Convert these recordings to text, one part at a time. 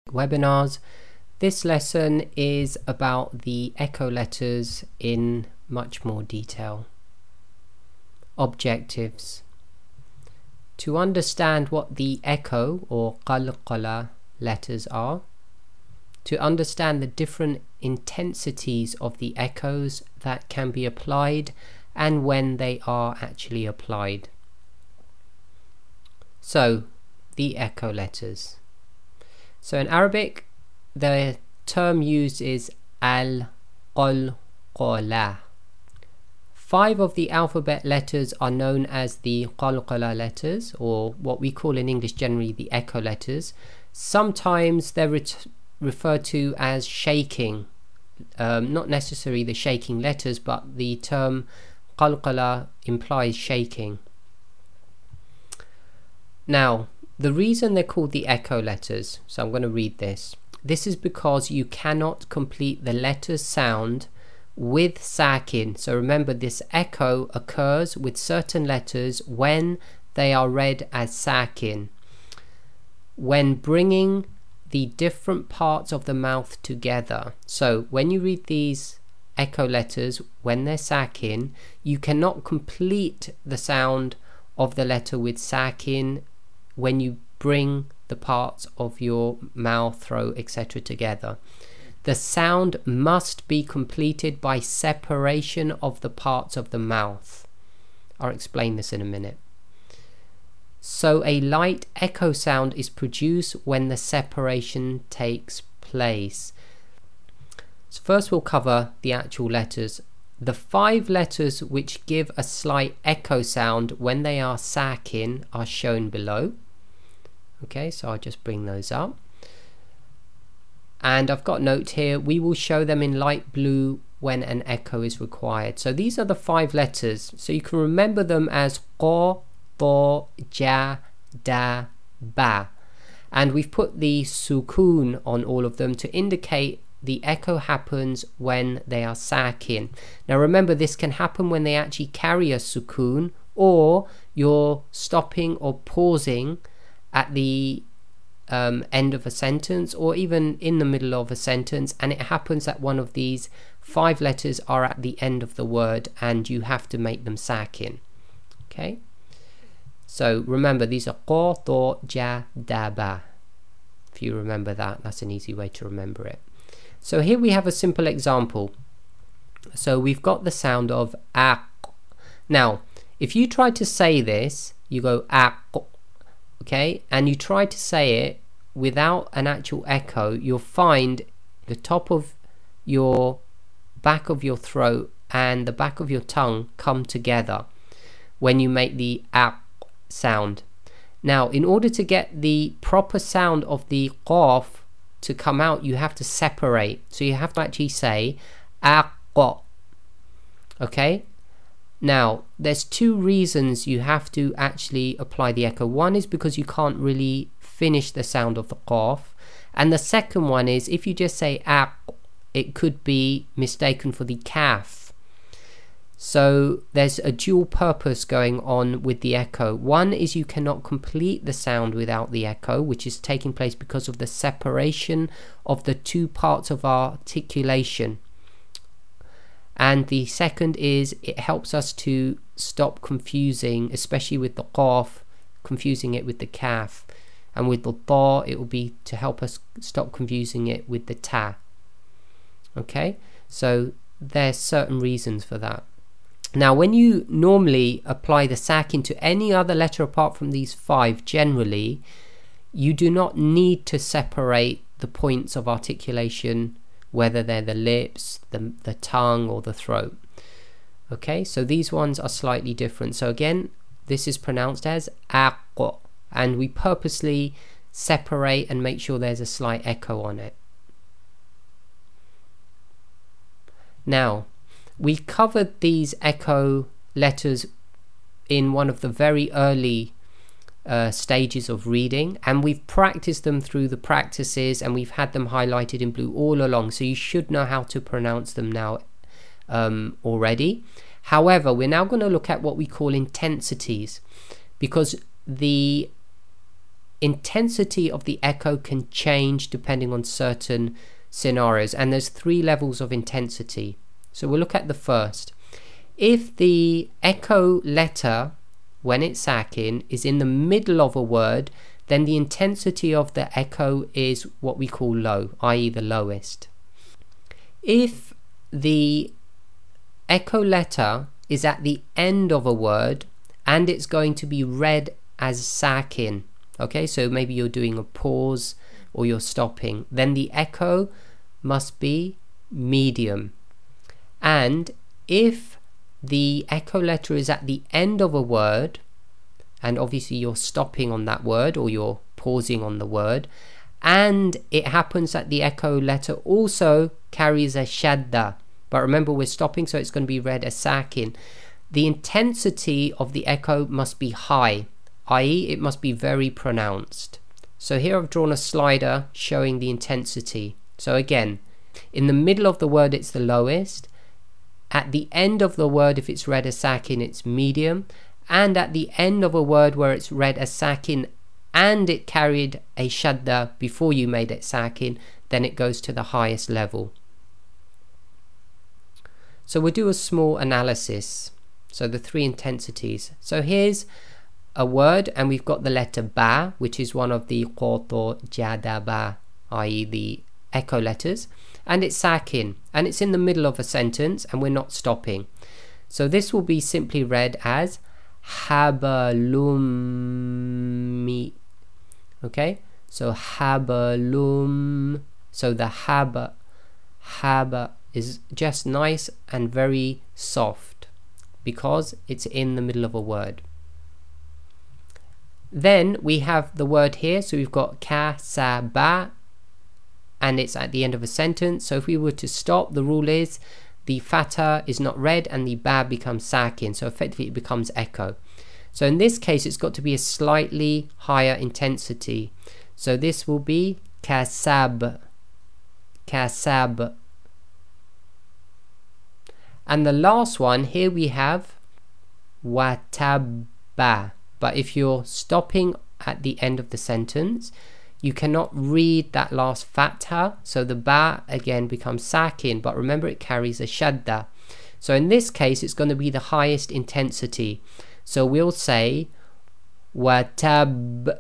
webinars. This lesson is about the echo letters in much more detail. Objectives: to understand what the echo or Qalqalah letters are, to understand the different intensities of the echoes that can be applied and when they are actually applied. So, the echo letters. So in Arabic, the term used is Qalqalah. 5 of the alphabet letters are known as the Qalqalah letters, or what we call in English generally the echo letters. Sometimes they're referred to as shaking, not necessarily the shaking letters, but the term Qalqalah implies shaking. Now, the reason they're called the echo letters, so I'm going to read this. This is because you cannot complete the letter's sound with sakin. So remember, this echo occurs with certain letters when they are read as sakin. When bringing the different parts of the mouth together. So when you read these echo letters when they're sakin, you cannot complete the sound of the letter with sakin when you bring the parts of your mouth, throat, etc. together. The sound must be completed by separation of the parts of the mouth. I'll explain this in a minute. So a light echo sound is produced when the separation takes place. So first we'll cover the actual letters. The 5 letters which give a slight echo sound when they are sakin are shown below. Okay, so I'll just bring those up. And I've got a note here, we will show them in light blue when an echo is required. So these are the 5 letters. So you can remember them as Qa, Ta, Ja, Da, Ba. And we've put the sukoon on all of them to indicate the echo happens when they are sakin. Now remember, this can happen when they actually carry a sukoon, or you're stopping or pausing at the end of a sentence, or even in the middle of a sentence, and it happens that one of these 5 letters are at the end of the word and you have to make them sakin. Okay, so remember, these are Qa, Ta, Ja, Da, Ba. If you remember that, that's an easy way to remember it. So here we have a simple example. So we've got the sound of Aq. Now if you try to say this, you go Aq, okay, and you try to say it without an actual echo, you'll find the top of your back of your throat and the back of your tongue come together when you make the Aq sound. Now in order to get the proper sound of the Qaf to come out, you have to separate. So you have to actually say Aq. Okay, now there's 2 reasons you have to actually apply the echo. One is because you can't really finish the sound of the Qaf, and the second one is if you just say Aq, it could be mistaken for the Kaf. So there's a dual purpose going on with the echo. One is you cannot complete the sound without the echo, which is taking place because of the separation of the 2 parts of articulation. And the second is it helps us to stop confusing, especially with the Qaf, confusing it with the Kaf. And with the Ta, it will be to help us stop confusing it with the Ta. Okay, so there's certain reasons for that. Now when you normally apply the sakin to any other letter apart from these 5, generally you do not need to separate the points of articulation, whether they're the lips, the tongue, or the throat. Okay, so these ones are slightly different. So again, this is pronounced as Aq, and we purposely separate and make sure there's a slight echo on it. Now we covered these echo letters in one of the very early stages of reading, and we've practiced them through the practices, and we've had them highlighted in blue all along, so you should know how to pronounce them now already. However, we're now going to look at what we call intensities, because the intensity of the echo can change depending on certain scenarios, and there's 3 levels of intensity. So we'll look at the first. If the echo letter, when it's sakin, is in the middle of a word, then the intensity of the echo is what we call low, i.e. the lowest. If the echo letter is at the end of a word and it's going to be read as sakin, okay, so maybe you're doing a pause or you're stopping, then the echo must be medium. And if the echo letter is at the end of a word, and obviously you're stopping on that word or you're pausing on the word, and it happens that the echo letter also carries a shadda, but remember we're stopping, so it's going to be read as sakin, the intensity of the echo must be high, i.e. it must be very pronounced. So here I've drawn a slider showing the intensity. So again, in the middle of the word it's the lowest, at the end of the word if it's read as sakin it's medium, and at the end of a word where it's read as sakin and it carried a shadda before you made it sakin, then it goes to the highest level. So we'll do a small analysis. So the 3 intensities. So here's a word and we've got the letter ba, which is one of the qoto jadaba, i.e. the echo letters, and it's sakin, and it's in the middle of a sentence and we're not stopping. So this will be simply read as habalummi. Okay, so habalum, so the haba is just nice and very soft because it's in the middle of a word. Then we have the word here, so we've got kasaba and it's at the end of a sentence. So if we were to stop, the rule is the fatha is not read and the ba becomes sakin, so effectively it becomes echo. So in this case it's got to be a slightly higher intensity, so this will be kasab, kasab. And the last one here we have watabba, but if you're stopping at the end of the sentence you cannot read that last fatha, so the ba again becomes sakin, but remember it carries a shadda. So in this case it's going to be the highest intensity, so we'll say watab,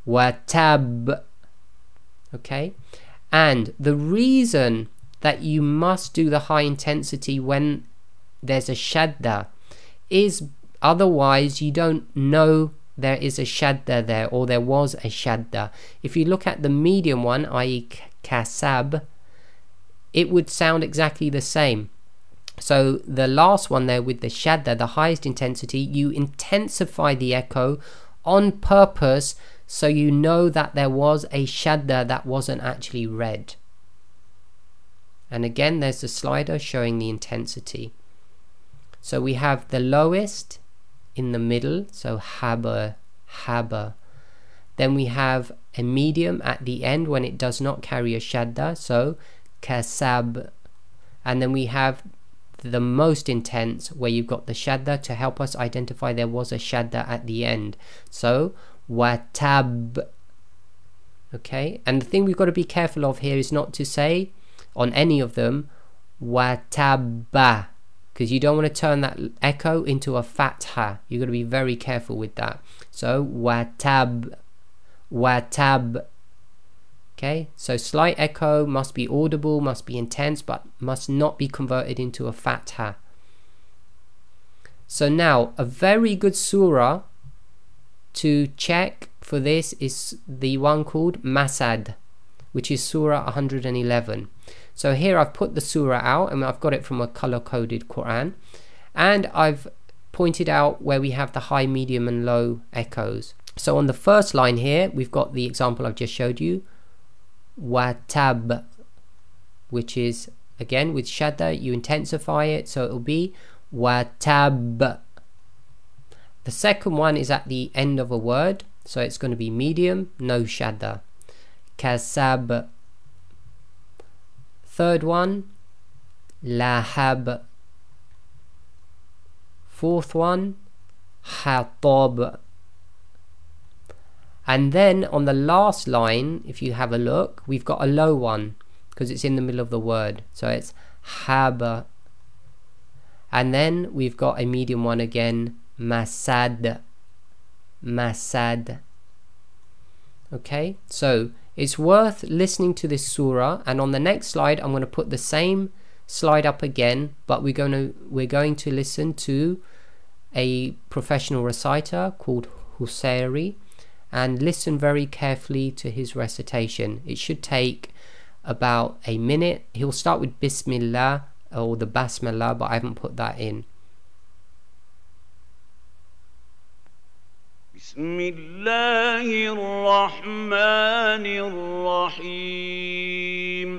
watab. Okay, and the reason that you must do the high intensity when there's a shadda is otherwise you don't know there is a shadda there, or there was a shadda. If you look at the medium one, i.e. kasab, it would sound exactly the same. So the last one there with the shadda, the highest intensity, you intensify the echo on purpose so you know that there was a shadda that wasn't actually read. And again there's the slider showing the intensity. So we have the lowest in the middle, so haba, haba. Then we have a medium at the end when it does not carry a shadda, so kasab. And then we have the most intense where you've got the shadda to help us identify there was a shadda at the end, so watab. Okay, and the thing we've got to be careful of here is not to say on any of them watabba, because you don't want to turn that echo into a fatha. You've got to be very careful with that. So watab, watab. Okay, so slight echo must be audible, must be intense, but must not be converted into a fatha. So now a very good surah to check for this is the one called Masad, which is surah 111. So here I've put the surah out and I've got it from a color-coded Quran, and I've pointed out where we have the high, medium and low echoes. So on the first line here we've got the example I've just showed you, watab, which is again with shadda, you intensify it, so it will be watab. The second one is at the end of a word, so it's going to be medium, no shadda, kasab. Third one, lahab. Fourth one, hatab. And then on the last line, if you have a look, we've got a low one because it's in the middle of the word. So it's haba. And then we've got a medium one again, masad. Masad. Okay, so it's worth listening to this surah, and on the next slide I'm going to put the same slide up again, but we're going to listen to a professional reciter called Husayri, and listen very carefully to his recitation. It should take about a minute. He'll start with Bismillah or the Basmala, but I haven't put that in. Bismillahir Rahmanir Rahim.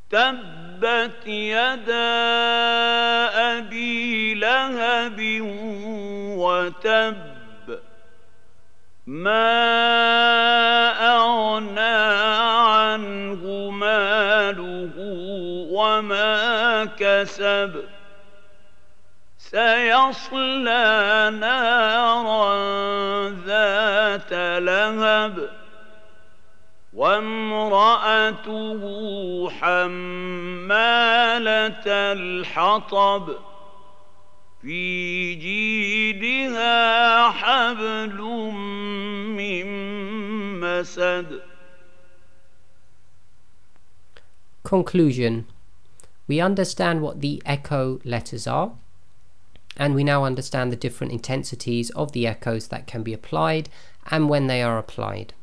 Tabbat yada abi lahabin wa tabb. ما أغنى عنه ماله وما كسب سيصلى نارا ذات لهب وامرأته حمالة الحطب في جيدها حبل من مسد. Conclusion. We understand what the echo letters are, and we now understand the different intensities of the echoes that can be applied and when they are applied.